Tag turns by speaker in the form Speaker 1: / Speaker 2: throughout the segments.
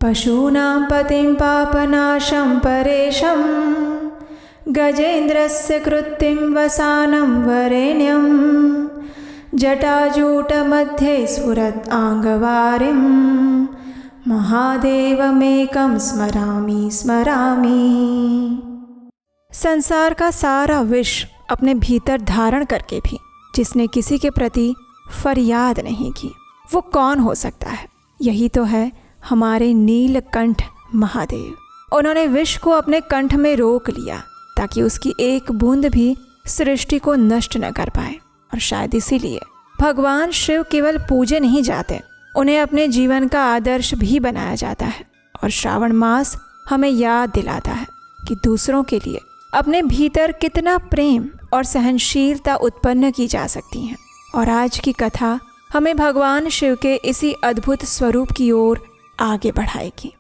Speaker 1: पशूनां पतिं पापनाशं परेशं गजेन्द्रस्य कृत्तिं वसानं वरेण्यं जटाजूटमध्ये स्फुरत् आङ्गवारिं महादेवमेकं स्मरामि स्मरामि। संसार का सारा विश्व अपने भीतर धारण करके भी जिसने किसी के प्रति फरियाद नहीं की, वो कौन हो सकता है? यही तो है हमारे नीलकंठ महादेव। उन्होंने विष को अपने कंठ में रोक लिया ताकि उसकी एक बूंद भी सृष्टि को नष्ट न कर पाए। और शायद इसीलिए भगवान शिव केवल पूजे नहीं जाते, उन्हें अपने जीवन का आदर्श भी बनाया जाता है। और श्रावण मास हमें याद दिलाता है कि दूसरों के लिए अपने भीतर कितना प्रेम और सहनशीलता उत्पन्न की जा सकती है। और आज की कथा हमें भगवान शिव के इसी अद्भुत स्वरूप की ओर आगे बढ़ाएगी।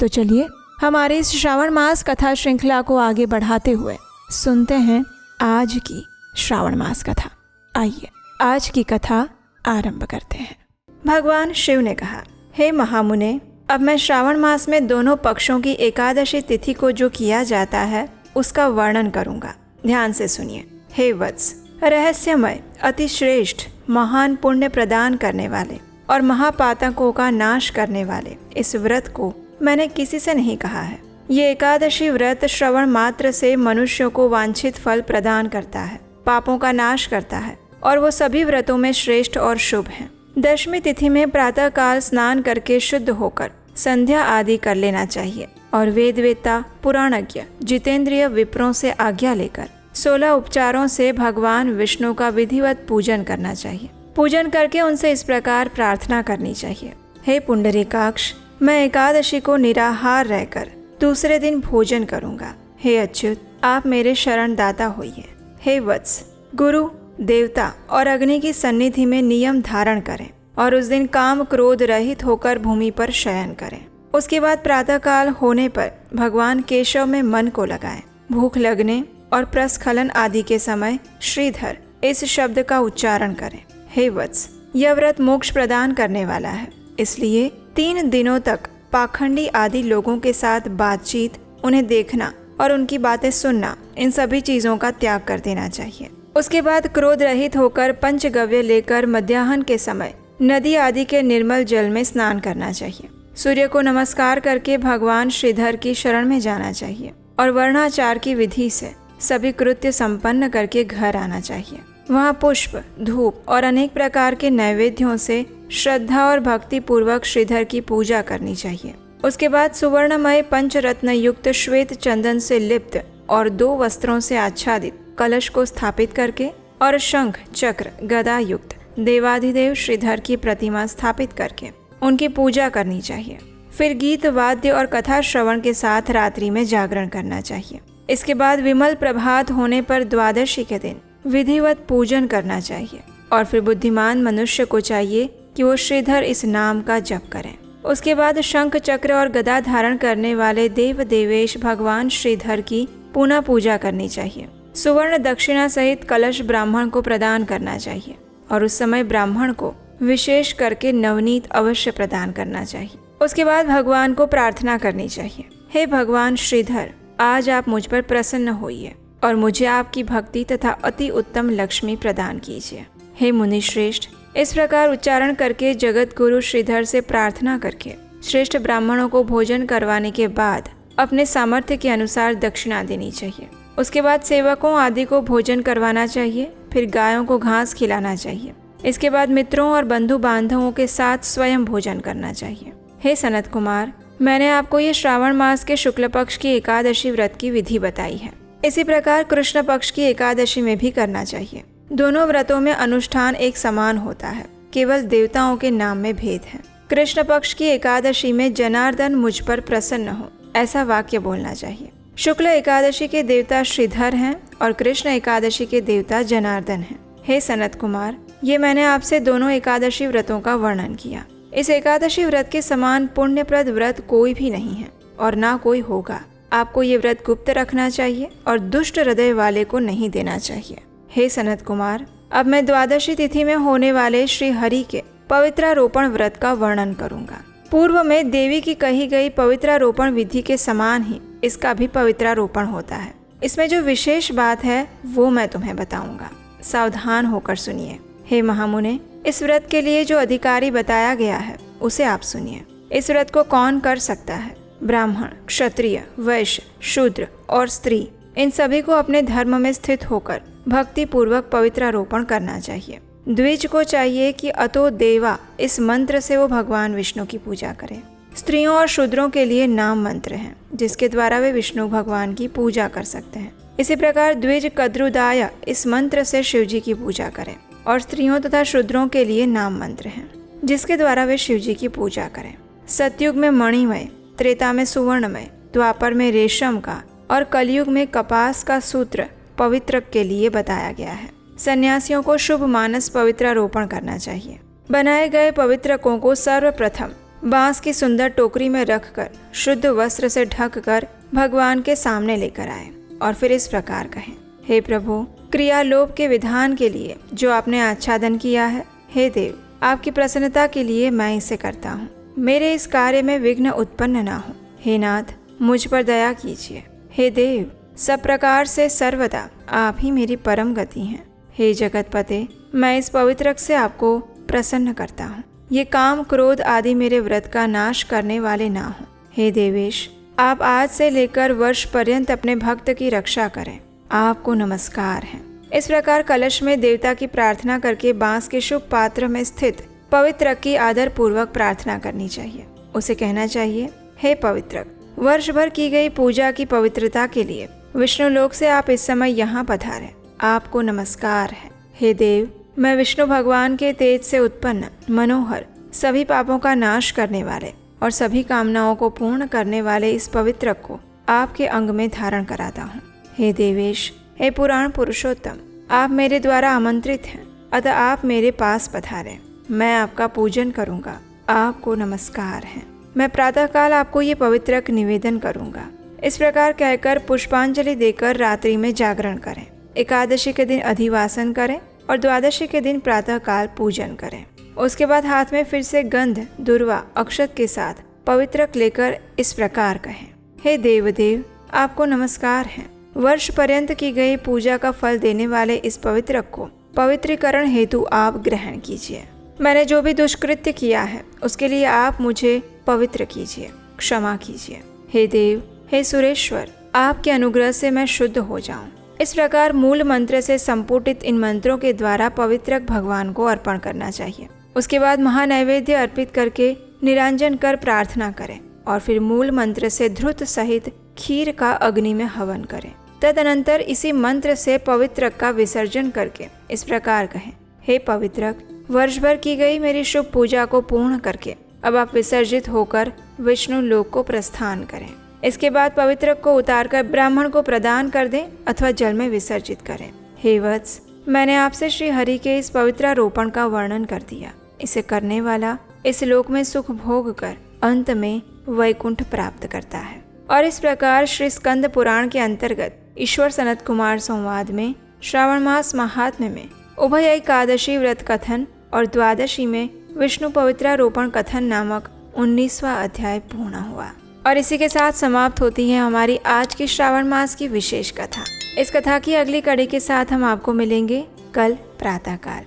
Speaker 1: तो चलिए हमारे इस श्रावण मास कथा श्रृंखला को आगे बढ़ाते हुए सुनते हैं आज की श्रावण मास कथा। आइए आज की कथा आरंभ करते हैं। भगवान शिव ने कहा, हे महामुने, अब मैं श्रावण मास में दोनों पक्षों की एकादशी तिथि को जो किया जाता है उसका वर्णन करूंगा। ध्यान से सुनिए। हे वत्स, रहस्यमय, अति श्रेष्ठ, महान पुण्य प्रदान करने वाले और महापातकों का नाश करने वाले इस व्रत को मैंने किसी से नहीं कहा है। ये एकादशी व्रत श्रवण मात्र से मनुष्यों को वांछित फल प्रदान करता है, पापों का नाश करता है और वो सभी व्रतों में श्रेष्ठ और शुभ है। दशमी तिथि में प्रातः काल स्नान करके शुद्ध होकर संध्या आदि कर लेना चाहिए और वेदवेत्ता, पुराणज्ञ, जितेंद्रिय विप्रों से आज्ञा लेकर 16 उपचारों से भगवान विष्णु का विधिवत पूजन करना चाहिए। पूजन करके उनसे इस प्रकार प्रार्थना करनी चाहिए, हे पुंडरीकाक्ष, मैं एकादशी को निराहार रहकर दूसरे दिन भोजन करूंगा। हे अच्युत, आप मेरे शरण दाता होइए। हे वत्स, गुरु, देवता और अग्नि की सन्निधि में नियम धारण करें और उस दिन काम क्रोध रहित होकर भूमि पर शयन करें। उसके बाद प्रातःकाल होने पर भगवान केशव में मन को लगाएं। भूख लगने और प्रस्खलन आदि के समय श्रीधर इस शब्द का उच्चारण करें। हे वत्स, यह व्रत मोक्ष प्रदान करने वाला है, इसलिए 3 दिनों तक पाखंडी आदि लोगों के साथ बातचीत, उन्हें देखना और उनकी बातें सुनना, इन सभी चीजों का त्याग कर देना चाहिए। उसके बाद क्रोध रहित होकर पंचगव्य लेकर मध्याह्न के समय नदी आदि के निर्मल जल में स्नान करना चाहिए। सूर्य को नमस्कार करके भगवान श्रीधर की शरण में जाना चाहिए और वर्णाचार की विधि से सभी कृत्य संपन्न करके घर आना चाहिए। वहाँ पुष्प, धूप और अनेक प्रकार के नैवेद्यों से श्रद्धा और भक्ति पूर्वक श्रीधर की पूजा करनी चाहिए। उसके बाद सुवर्णमय पंचरत्न युक्त श्वेत चंदन से लिप्त और 2 वस्त्रों से आच्छादित कलश को स्थापित करके और शंख, चक्र, गदा युक्त देवाधिदेव श्रीधर की प्रतिमा स्थापित करके उनकी पूजा करनी चाहिए। फिर गीत, वाद्य और कथा श्रवण के साथ रात्रि में जागरण करना चाहिए। इसके बाद विमल प्रभात होने पर द्वादशी के दिन विधिवत पूजन करना चाहिए और फिर बुद्धिमान मनुष्य को चाहिए कि वो श्रीधर इस नाम का जप करें। उसके बाद शंख, चक्र और गदा धारण करने वाले देव देवेश भगवान श्रीधर की पुनः पूजा करनी चाहिए। सुवर्ण दक्षिणा सहित कलश ब्राह्मण को प्रदान करना चाहिए और उस समय ब्राह्मण को विशेष करके नवनीत अवश्य प्रदान करना चाहिए। उसके बाद भगवान को प्रार्थना करनी चाहिए, हे भगवान श्रीधर, आज आप मुझ पर प्रसन्न होइए और मुझे आपकी भक्ति तथा अति उत्तम लक्ष्मी प्रदान कीजिए। हे मुनि श्रेष्ठ, इस प्रकार उच्चारण करके जगत गुरु श्रीधर से प्रार्थना करके श्रेष्ठ ब्राह्मणों को भोजन करवाने के बाद अपने सामर्थ्य के अनुसार दक्षिणा देनी चाहिए। उसके बाद सेवकों आदि को भोजन करवाना चाहिए, फिर गायों को घास खिलाना चाहिए। इसके बाद मित्रों और बंधु बांधवों के साथ स्वयं भोजन करना चाहिए। हे सनत कुमार, मैंने आपको ये श्रावण मास के शुक्ल पक्ष की एकादशी व्रत की विधि बताई है। इसी प्रकार कृष्ण पक्ष की एकादशी में भी करना चाहिए। दोनों व्रतों में अनुष्ठान एक समान होता है, केवल देवताओं के नाम में भेद है। कृष्ण पक्ष की एकादशी में जनार्दन मुझ पर प्रसन्न हो, ऐसा वाक्य बोलना चाहिए। शुक्ल एकादशी के देवता श्रीधर हैं और कृष्ण एकादशी के देवता जनार्दन हैं। हे सनत कुमार, ये मैंने आपसे दोनों एकादशी व्रतों का वर्णन किया। इस एकादशी व्रत के समान पुण्यप्रद व्रत कोई भी नहीं है और ना कोई होगा। आपको ये व्रत गुप्त रखना चाहिए और दुष्ट हृदय वाले को नहीं देना चाहिए। हे सनत कुमार, अब मैं द्वादशी तिथि में होने वाले श्री हरि के पवित्रारोपण व्रत का वर्णन करूंगा। पूर्व में देवी की कही गई पवित्रारोपण विधि के समान ही इसका भी पवित्रारोपण होता है। इसमें जो विशेष बात है वो मैं तुम्हें बताऊंगा, सावधान होकर सुनिए। हे महामुने, इस व्रत के लिए जो अधिकारी बताया गया है उसे आप सुनिए। इस व्रत को कौन कर सकता है? ब्राह्मण, क्षत्रिय, वैश्य, शूद्र और स्त्री, इन सभी को अपने धर्म में स्थित होकर भक्ति पूर्वक पवित्रारोपण करना चाहिए। द्विज को चाहिए कि अतो देवा इस मंत्र से वो भगवान विष्णु की पूजा करें। स्त्रियों और शूद्रों के लिए नाम मंत्र हैं जिसके द्वारा वे विष्णु भगवान की पूजा कर सकते हैं। इसी प्रकार द्विज कद्रुदाय इस मंत्र से शिव जी की पूजा करें और स्त्रियों तथा शूद्रों के लिए नाम मंत्र हैं जिसके द्वारा वे शिव जी की पूजा करें। सतयुग में मणिमय, त्रेता में सुवर्णमय, द्वापर में रेशम का और कलयुग में कपास का सूत्र पवित्र के लिए बताया गया है। सन्यासियों को शुभ मानस पवित्रारोपण करना चाहिए। बनाए गए पवित्रकों को सर्वप्रथम बांस की सुंदर टोकरी में रखकर शुद्ध वस्त्र से ढककर भगवान के सामने लेकर आए और फिर इस प्रकार कहें, हे प्रभु, क्रियालोप के विधान के लिए जो आपने आच्छादन किया है, हे देव, आपकी प्रसन्नता के लिए मैं इसे करता हूँ। मेरे इस कार्य में विघ्न उत्पन्न ना हो। हे नाथ, मुझ पर दया कीजिए। हे देव, सब प्रकार से सर्वदा आप ही मेरी परम गति हैं। हे जगतपते, मैं इस पवित्रक से आपको प्रसन्न करता हूँ। ये काम क्रोध आदि मेरे व्रत का नाश करने वाले ना हो। हे देवेश, आप आज से लेकर वर्ष पर्यंत अपने भक्त की रक्षा करें। आपको नमस्कार है। इस प्रकार कलश में देवता की प्रार्थना करके बांस के शुभ पात्र में स्थित पवित्रक की आदर पूर्वक प्रार्थना करनी चाहिए। उसे कहना चाहिए, हे पवित्रक, वर्ष भर की गई पूजा की पवित्रता के लिए विष्णु लोक से आप इस समय यहाँ पधारे। आपको नमस्कार है। हे देव, मैं विष्णु भगवान के तेज से उत्पन्न मनोहर, सभी पापों का नाश करने वाले और सभी कामनाओं को पूर्ण करने वाले इस पवित्रक को आपके अंग में धारण कराता हूँ। हे देवेश, हे पुराण पुरुषोत्तम, आप मेरे द्वारा आमंत्रित हैं, अतः आप मेरे पास पधारें। मैं आपका पूजन करूँगा। आपको नमस्कार है। मैं प्रातःकाल आपको ये पवित्रक निवेदन करूँगा। इस प्रकार कहकर पुष्पांजलि देकर रात्रि में जागरण करें। एकादशी के दिन अधिवासन करें और द्वादशी के दिन प्रातःकाल पूजन करें। उसके बाद हाथ में फिर से गंध, दुर्वा, अक्षत के साथ पवित्रक लेकर इस प्रकार कहें, हे देवदेव, आपको नमस्कार है। वर्ष पर्यंत की गई पूजा का फल देने वाले इस पवित्रक को पवित्रीकरण हेतु आप ग्रहण कीजिए। मैंने जो भी दुष्कृत्य किया है उसके लिए आप मुझे पवित्र कीजिए, क्षमा कीजिए। हे देव, हे सुरेश्वर, आपके अनुग्रह से मैं शुद्ध हो जाऊं। इस प्रकार मूल मंत्र से संपुटित इन मंत्रों के द्वारा पवित्रक भगवान को अर्पण करना चाहिए। उसके बाद महानैवेद्य अर्पित करके निरंजन कर प्रार्थना करें और फिर मूल मंत्र से धृत सहित खीर का अग्नि में हवन करें। तदनंतर इसी मंत्र से पवित्रक का विसर्जन करके इस प्रकार कहें, हे पवित्रक, वर्ष भर की गई मेरी शुभ पूजा को पूर्ण करके अब आप विसर्जित होकर विष्णु लोक को प्रस्थान करें। इसके बाद पवित्रक को उतारकर ब्राह्मण को प्रदान कर दें अथवा जल में विसर्जित करें। हे वत्स, मैंने आपसे श्री हरि के इस पवित्रारोपण का वर्णन कर दिया। इसे करने वाला इस लोक में सुख भोग कर अंत में वैकुंठ प्राप्त करता है। और इस प्रकार श्री स्कंद पुराण के अंतर्गत ईश्वर सनत कुमार संवाद में श्रावण मास महात्म्य में उभय एकादशी व्रत कथन और द्वादशी में विष्णु पवित्रारोपण कथन नामक 19वां अध्याय पूर्ण हुआ। और इसी के साथ समाप्त होती है हमारी आज की श्रावण मास की विशेष कथा। इस कथा की अगली कड़ी के साथ हम आपको मिलेंगे कल प्रातःकाल।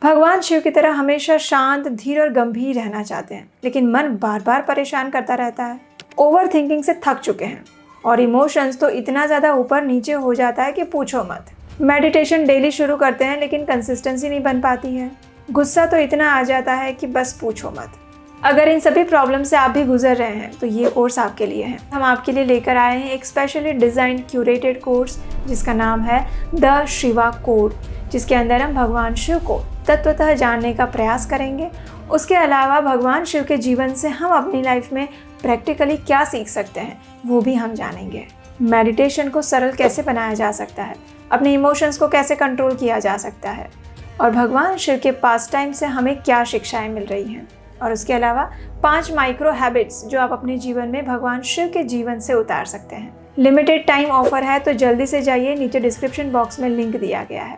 Speaker 1: भगवान शिव की तरह हमेशा शांत, धीर और गंभीर रहना चाहते हैं, लेकिन मन बार बार परेशान करता रहता है। ओवर थिंकिंग से थक चुके हैं और इमोशंस तो इतना ज़्यादा ऊपर नीचे हो जाता है कि पूछो मत। मेडिटेशन डेली शुरू करते हैं लेकिन कंसिस्टेंसी नहीं बन पाती है। गुस्सा तो इतना आ जाता है कि बस पूछो मत। अगर इन सभी प्रॉब्लम से आप भी गुजर रहे हैं तो ये कोर्स आपके लिए है। हम आपके लिए लेकर आए हैं एक स्पेशली डिज़ाइंड क्यूरेटेड कोर्स जिसका नाम है द शिवा कोड, जिसके अंदर हम भगवान शिव को तत्वतः जानने का प्रयास करेंगे। उसके अलावा भगवान शिव के जीवन से हम अपनी लाइफ में प्रैक्टिकली क्या सीख सकते हैं वो भी हम जानेंगे। मेडिटेशन को सरल कैसे बनाया जा सकता है, अपने इमोशंस को कैसे कंट्रोल किया जा सकता है और भगवान शिव के पास टाइम से हमें क्या शिक्षाएं मिल रही हैं। और उसके अलावा 5 माइक्रो हैबिट्स जो आप अपने जीवन में भगवान शिव के जीवन से उतार सकते हैं। लिमिटेड टाइम ऑफर है तो जल्दी से जाइए, नीचे डिस्क्रिप्शन बॉक्स में लिंक दिया गया है।